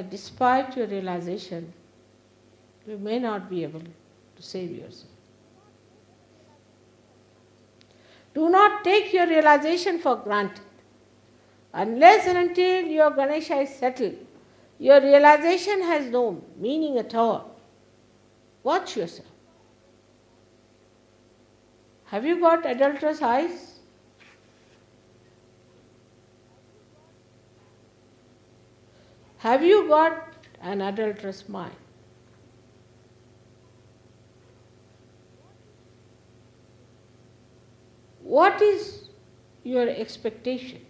Despite your realization, you may not be able to save yourself. Do not take your realization for granted. Unless and until your Ganesha is settled, your realization has no meaning at all. Watch yourself. Have you got adulterous eyes? Have you got an adulterous mind? What is your expectation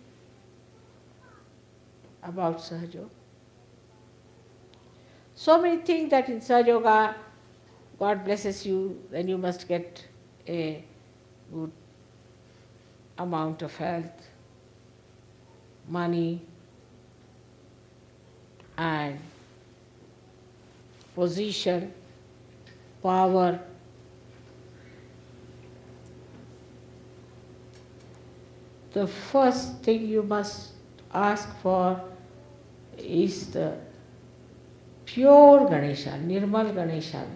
about Sahaja Yoga? So many things that in Sahaja Yoga, God blesses you, then you must get a good amount of health, money, and position, power. The first thing you must ask for is the pure Ganesha, Nirmal Ganesha.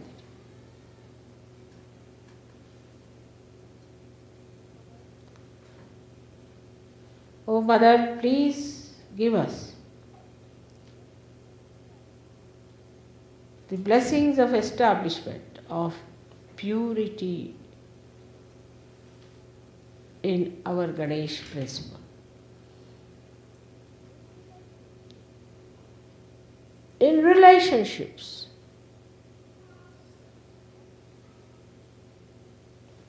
Oh Mother, please give us the blessings of establishment of purity in our Ganesh principle. In relationships,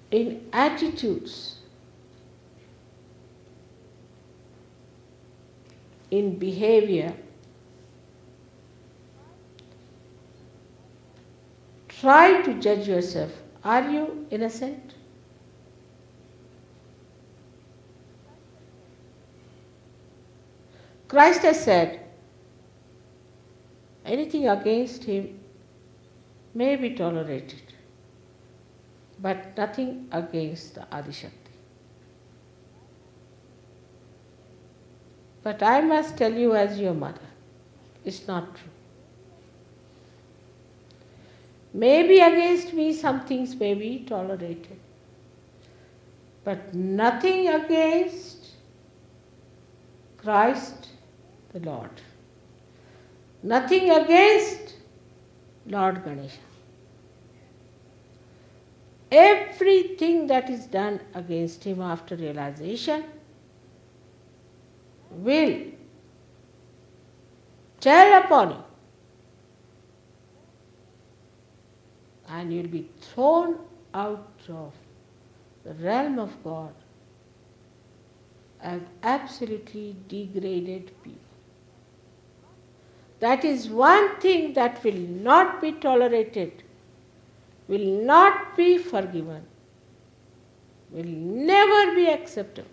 in attitudes, in behavior, try to judge yourself. Are you innocent? Christ has said, anything against him may be tolerated, but nothing against the Adishakti. But I must tell you as your mother, it's not true. Maybe against me some things may be tolerated, but nothing against Christ the Lord. Nothing against Lord Ganesha. Everything that is done against him after realization will tell upon you, and you will be thrown out of the realm of God as absolutely degraded people. That is one thing that will not be tolerated, will not be forgiven, will never be acceptable.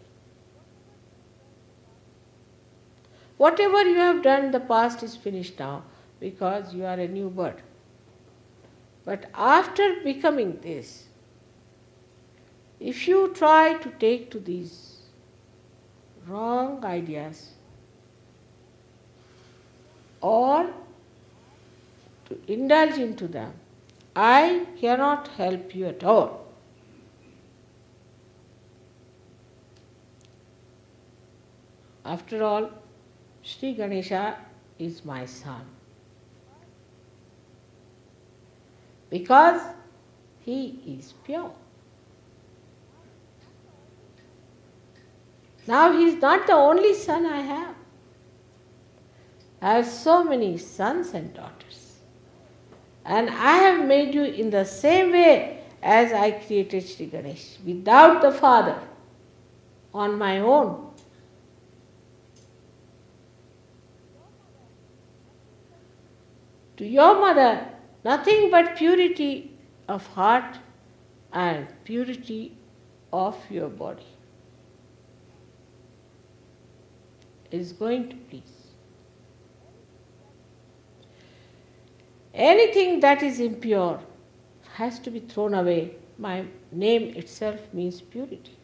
Whatever you have done in the past is finished now because you are a new bird. But after becoming this, if you try to take to these wrong ideas or to indulge into them, I cannot help you at all. After all, Sri Ganesha is my son. Because he is pure. Now he is not the only son I have. I have so many sons and daughters. And I have made you in the same way as I created Sri Ganesh, without the father, on my own. To your mother, nothing but purity of heart and purity of your body is going to please. Anything that is impure has to be thrown away. My name itself means purity.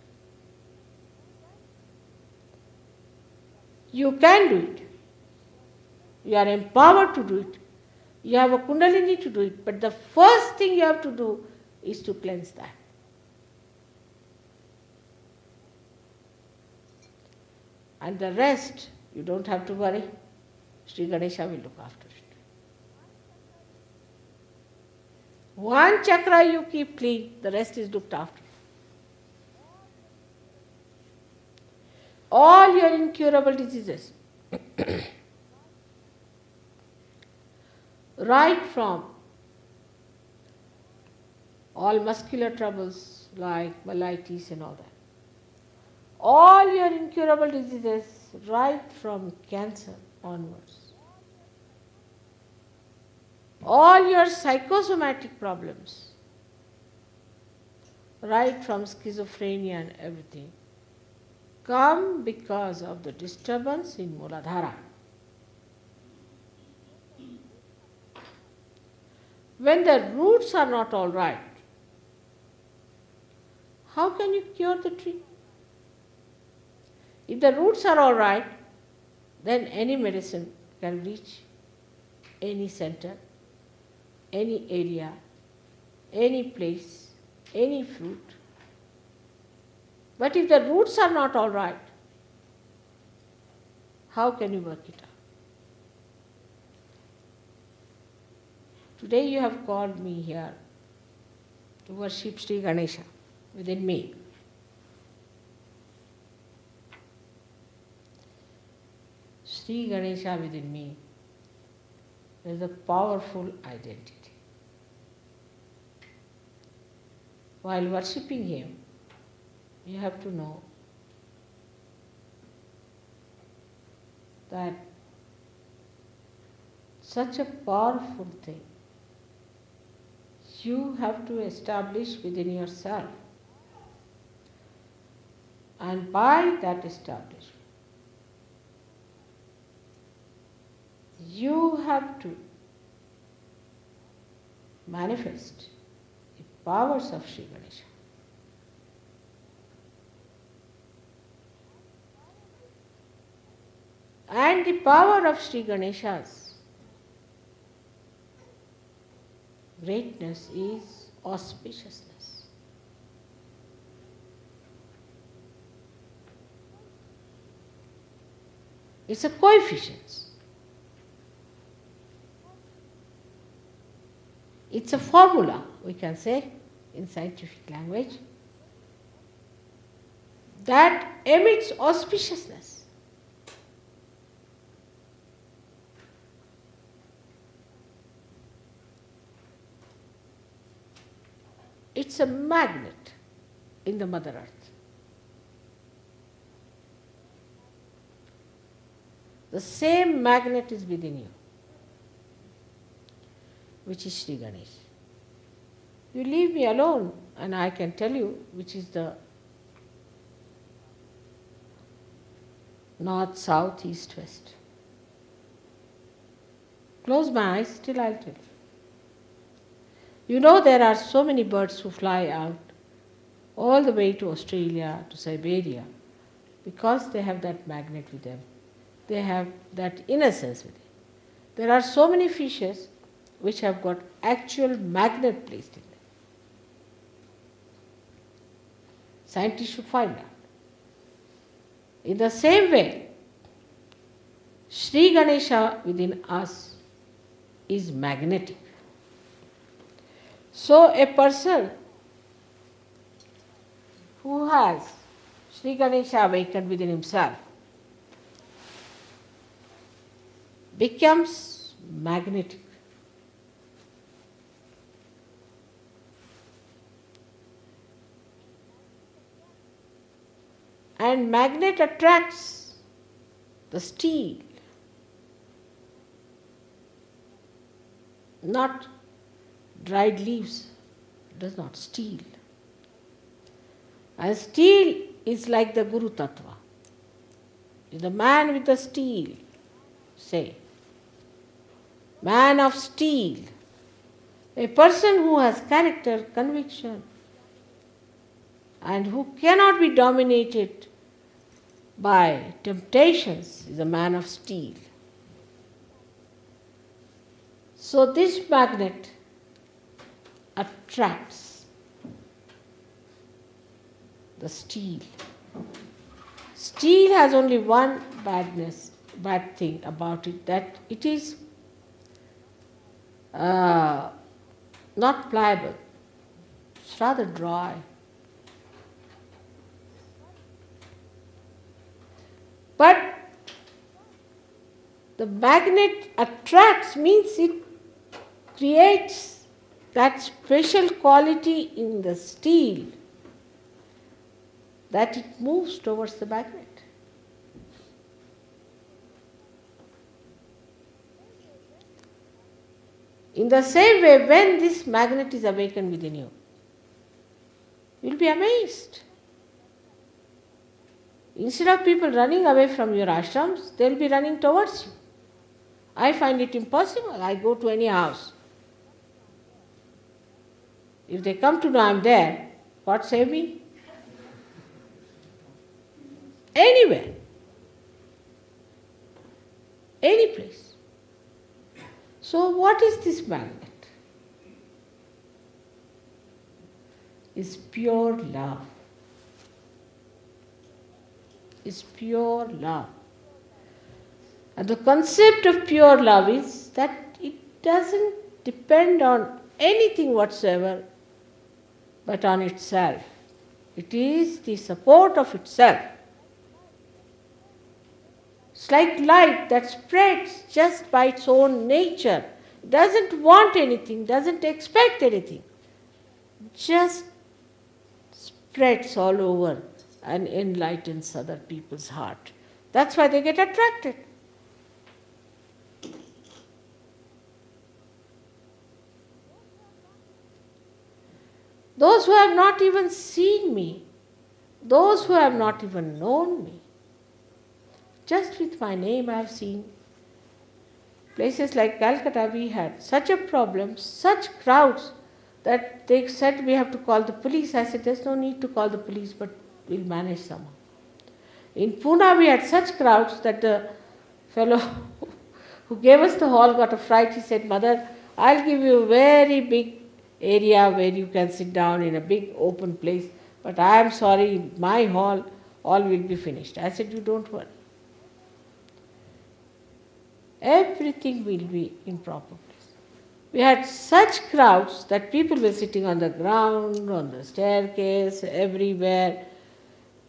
You can do it. You are empowered to do it. You have a kundalini to do it. But the first thing you have to do is to cleanse that. And the rest, you don't have to worry. Sri Ganesha will look after it. One chakra you keep clean, the rest is looked after. All your incurable diseases, right from all muscular troubles like myelitis and all that, all your incurable diseases, right from cancer onwards, all your psychosomatic problems, right from schizophrenia and everything, come because of the disturbance in Muladhara. When the roots are not all right, how can you cure the tree? If the roots are all right, then any medicine can reach any center, any area, any place, any fruit. But if the roots are not all right, how can you work it out? Today you have called me here to worship Sri Ganesha within me. Sri Ganesha within me is a powerful identity. While worshipping him, you have to know that such a powerful thing you have to establish within yourself. And by that establishment, you have to manifest the powers of Sri Ganesha. And the power of Sri Ganesha's greatness is auspiciousness. It's a coefficient. It's a formula, we can say, in scientific language, that emits auspiciousness. It's a magnet in the Mother Earth. The same magnet is within you, which is Sri Ganesh. You leave me alone and I can tell you which is the north, south, east, west. Close my eyes, still I'll tell you. You know there are so many birds who fly out all the way to Australia, to Siberia, because they have that magnet with them. They have that innocence with them. There are so many fishes which have got actual magnet placed in them. Scientists should find out. In the same way, Sri Ganesha within us is magnetic. So a person who has Sri Ganesha awakened within himself becomes magnetic. And magnet attracts the steel, not dried leaves, does not steel. And steel is like the Guru Tattva. The man with the steel, say, man of steel, a person who has character, conviction, and who cannot be dominated by temptations is a man of steel. So this magnet attracts the steel. Steel has only one bad thing about it, that it is not pliable. It's rather dry. But the magnet attracts means it creates that special quality in the steel that it moves towards the magnet. In the same way, when this magnet is awakened within you, you will be amazed. Instead of people running away from your ashrams, they will be running towards you. I find it impossible. I go to any house. If they come to know I am there, God save me? Anywhere. Any place. So what is this magnet? It's pure love. Is pure love. And the concept of pure love is that it doesn't depend on anything whatsoever but on itself. It is the support of itself. It's like light that spreads just by its own nature. It doesn't want anything, doesn't expect anything. Just spreads all over and enlightens other people's heart. That's why they get attracted. Those who have not even seen me, those who have not even known me, just with my name I have seen. Places like Calcutta, we had such a problem, such crowds, that they said we have to call the police. I said there's no need to call the police, but we'll manage somehow. In Pune we had such crowds that the fellow who gave us the hall got a fright. He said, Mother, I'll give you a very big area where you can sit down in a big open place, but I am sorry, my hall, all will be finished. I said, you don't worry. Everything will be in proper place. We had such crowds that people were sitting on the ground, on the staircase, everywhere.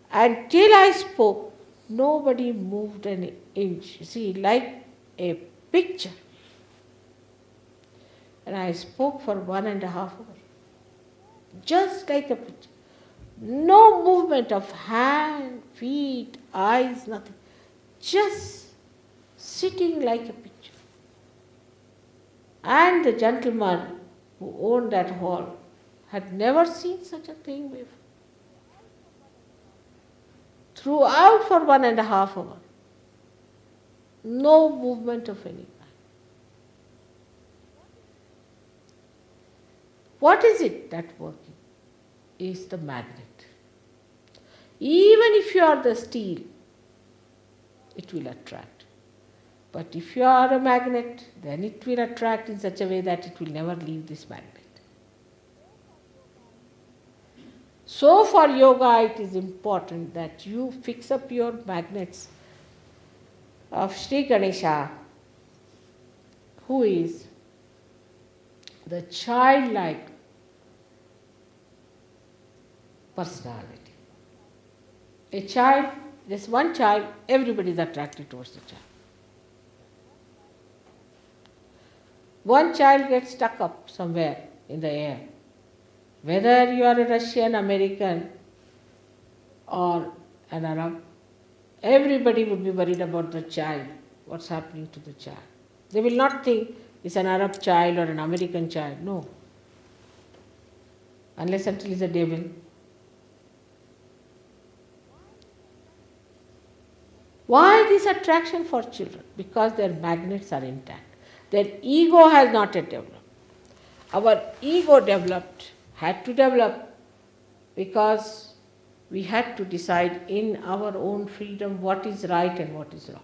Until I spoke, nobody moved an inch. You see, like a picture. And I spoke for 1.5 hours. Just like a picture. No movement of hand, feet, eyes, nothing. Just sitting like a picture. And the gentleman who owned that hall had never seen such a thing before. Throughout for 1.5 hours, no movement of any kind. What is it that working? Is the magnet. Even if you are the steel, it will attract. But if you are a magnet, then it will attract in such a way that it will never leave this magnet. So for yoga it is important that you fix up your magnets of Sri Ganesha, who is the childlike personality. A child, just one child, everybody is attracted towards the child. One child gets stuck up somewhere in the air. Whether you are a Russian, American or an Arab, everybody would be worried about the child, what's happening to the child. They will not think it's an Arab child or an American child, no. Unless until it's a devil. Why this attraction for children? Because their magnets are intact. Their ego has not yet developed. Our ego had to develop because we had to decide in our own freedom what is right and what is wrong.